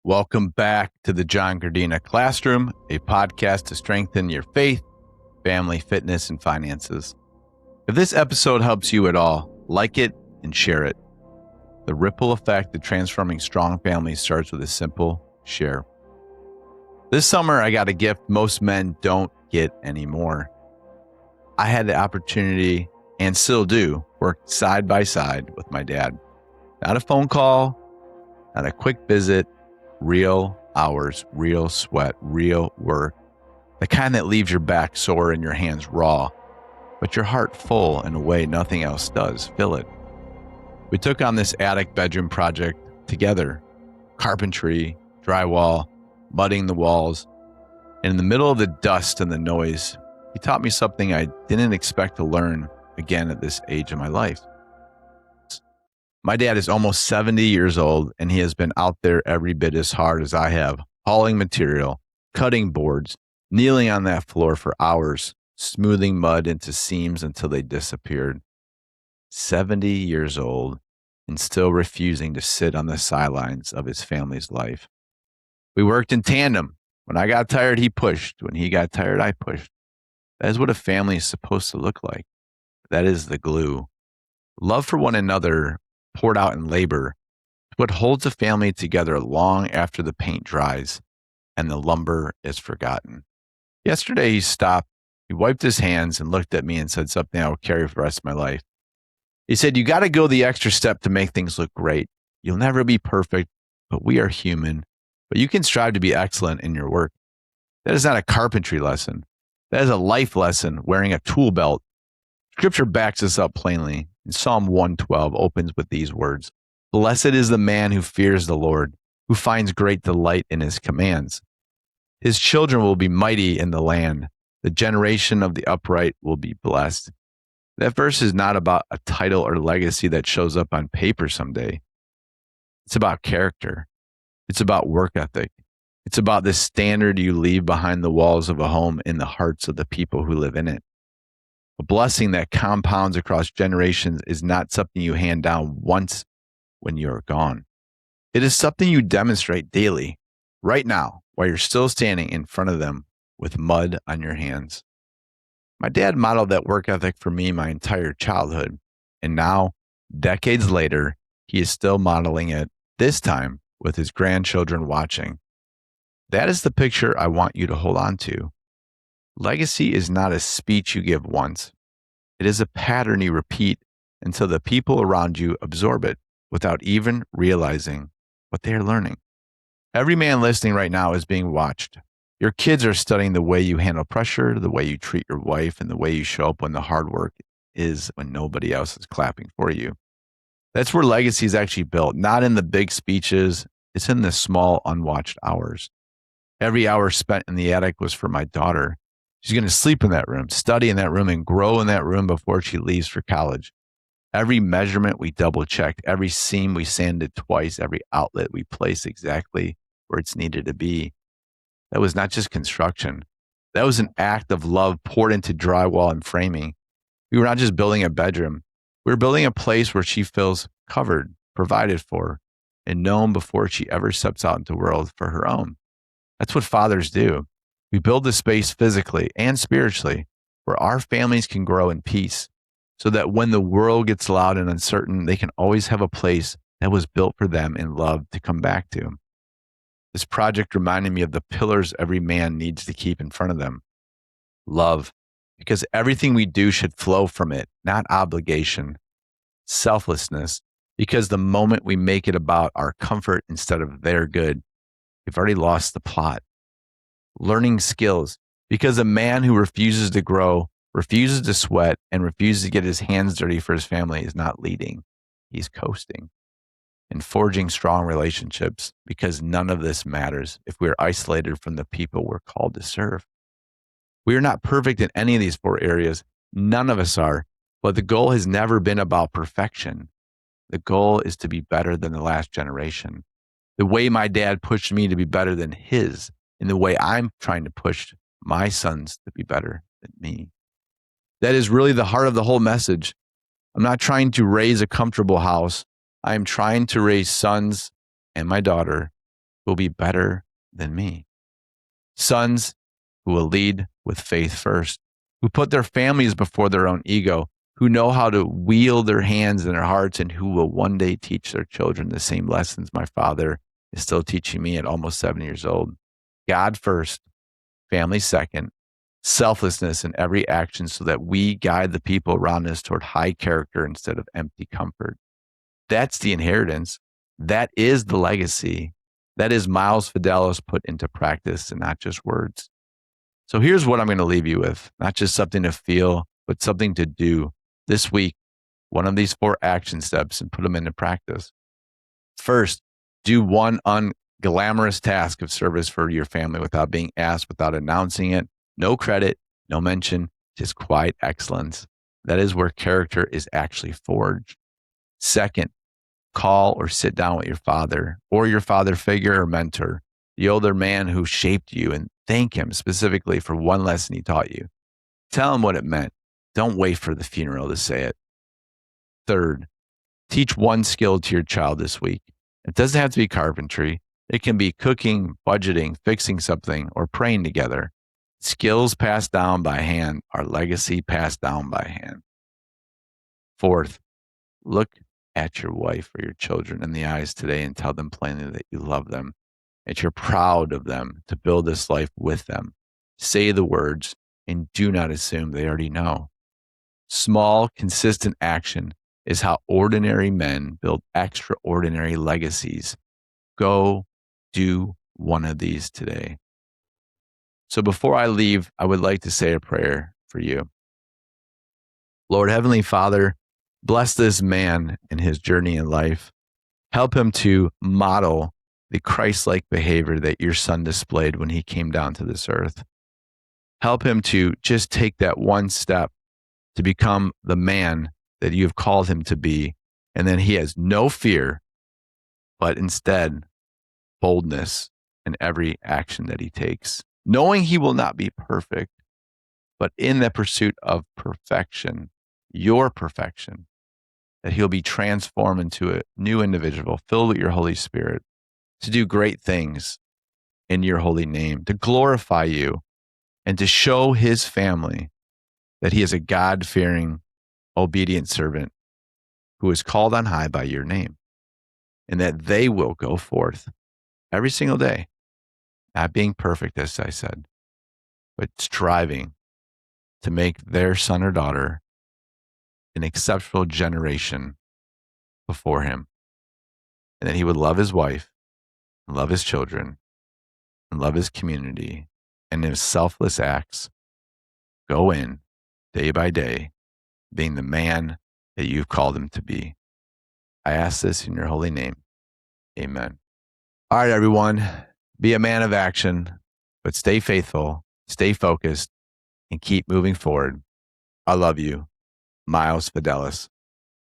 Welcome back to the John Grdina Classroom, a podcast to strengthen your faith, family, fitness, and finances. If this episode helps you at all, like it and share it. The ripple effect of transforming strong families starts with a simple share. This summer, I got a gift most men don't get anymore. I had the opportunity, and still do, work side by side with my dad. Not a phone call, not a quick visit, real hours, real sweat, real work. The kind that leaves your back sore and your hands raw, but your heart full in a way nothing else does. Fill it. We took on this attic bedroom project together. Carpentry, drywall, mudding the walls. And in the middle of the dust and the noise, he taught me something I didn't expect to learn again at this age of my life. My dad is almost 70 years old, and he has been out there every bit as hard as I have, hauling material, cutting boards, kneeling on that floor for hours, smoothing mud into seams until they disappeared. 70 years old and still refusing to sit on the sidelines of his family's life. We worked in tandem. When I got tired, he pushed. When he got tired, I pushed. That is what a family is supposed to look like. That is the glue. Love for one another poured out in labor, what holds a family together long after the paint dries and the lumber is forgotten. Yesterday he stopped, he wiped his hands and looked at me and said something I will carry for the rest of my life. He said, "You got to go the extra step to make things look great. You'll never be perfect, but we are human. But you can strive to be excellent in your work." That is not a carpentry lesson. That is a life lesson wearing a tool belt. Scripture backs this up plainly. In Psalm 112 opens with these words, "Blessed is the man who fears the Lord, who finds great delight in his commands. His children will be mighty in the land. The generation of the upright will be blessed." That verse is not about a title or legacy that shows up on paper someday. It's about character. It's about work ethic. It's about the standard you leave behind the walls of a home in the hearts of the people who live in it. A blessing that compounds across generations is not something you hand down once when you're gone. It is something you demonstrate daily, right now, while you're still standing in front of them with mud on your hands. My dad modeled that work ethic for me my entire childhood, and now, decades later, he is still modeling it, this time with his grandchildren watching. That is the picture I want you to hold on to. Legacy is not a speech you give once. It is a pattern you repeat until the people around you absorb it without even realizing what they are learning. Every man listening right now is being watched. Your kids are studying the way you handle pressure, the way you treat your wife, and the way you show up when the hard work is when nobody else is clapping for you. That's where legacy is actually built, not in the big speeches. It's in the small, unwatched hours. Every hour spent in the attic was for my daughter. She's going to sleep in that room, study in that room, and grow in that room before she leaves for college. Every measurement we double checked, every seam we sanded twice, every outlet we placed exactly where it's needed to be. That was not just construction. That was an act of love poured into drywall and framing. We were not just building a bedroom. We were building a place where she feels covered, provided for, and known before she ever steps out into the world for her own. That's what fathers do. We build the space physically and spiritually where our families can grow in peace so that when the world gets loud and uncertain, they can always have a place that was built for them in love to come back to. This project reminded me of the pillars every man needs to keep in front of them. Love, because everything we do should flow from it, not obligation. Selflessness, because the moment we make it about our comfort instead of their good, we've already lost the plot. Learning skills, because a man who refuses to grow, refuses to sweat, and refuses to get his hands dirty for his family is not leading. He's coasting. And forging strong relationships, because none of this matters if we are isolated from the people we're called to serve. We are not perfect in any of these four areas. None of us are. But the goal has never been about perfection. The goal is to be better than the last generation. The way my dad pushed me to be better than his, and the way I'm trying to push my sons to be better than me. That is really the heart of the whole message. I'm not trying to raise a comfortable house. I am trying to raise sons and my daughter who will be better than me. Sons who will lead with faith first, who put their families before their own ego, who know how to wield their hands and their hearts, and who will one day teach their children the same lessons my father is still teaching me at almost 70 years old. God first, family second, selflessness in every action so that we guide the people around us toward high character instead of empty comfort. That's the inheritance. That is the legacy. That is Miles Fidelis put into practice and not just words. So here's what I'm going to leave you with, not just something to feel, but something to do this week. One of these 4 action steps and put them into practice. First, do one unglamorous task of service for your family without being asked, without announcing it. No credit, no mention, just quiet excellence. That is where character is actually forged. Second, call or sit down with your father or your father figure or mentor, the older man who shaped you, and thank him specifically for one lesson he taught you. Tell him what it meant. Don't wait for the funeral to say it. Third, teach one skill to your child this week. It doesn't have to be carpentry. It can be cooking, budgeting, fixing something, or praying together. Skills passed down by hand are legacy passed down by hand. Fourth, look at your wife or your children in the eyes today and tell them plainly that you love them, that you're proud of them to build this life with them. Say the words and do not assume they already know. Small, consistent action is how ordinary men build extraordinary legacies. Go do one of these today. So before I leave, I would like to say a prayer for you. Lord, Heavenly Father, bless this man in his journey in life. Help him to model the Christ-like behavior that your son displayed when he came down to this earth. Help him to just take that one step to become the man that you've called him to be. And then he has no fear, but instead boldness in every action that he takes, knowing he will not be perfect, but in the pursuit of perfection, your perfection, that he'll be transformed into a new individual filled with your Holy Spirit to do great things in your holy name, to glorify you and to show his family that he is a God-fearing, obedient servant who is called on high by your name, and that they will go forth every single day, not being perfect, as I said, but striving to make their son or daughter an exceptional generation before him, and that he would love his wife, and love his children, and love his community, and in his selfless acts, go in day by day, being the man that you've called him to be. I ask this in your holy name. Amen. All right, everyone, be a man of action, but stay faithful, stay focused, and keep moving forward. I love you. Miles Fidelis.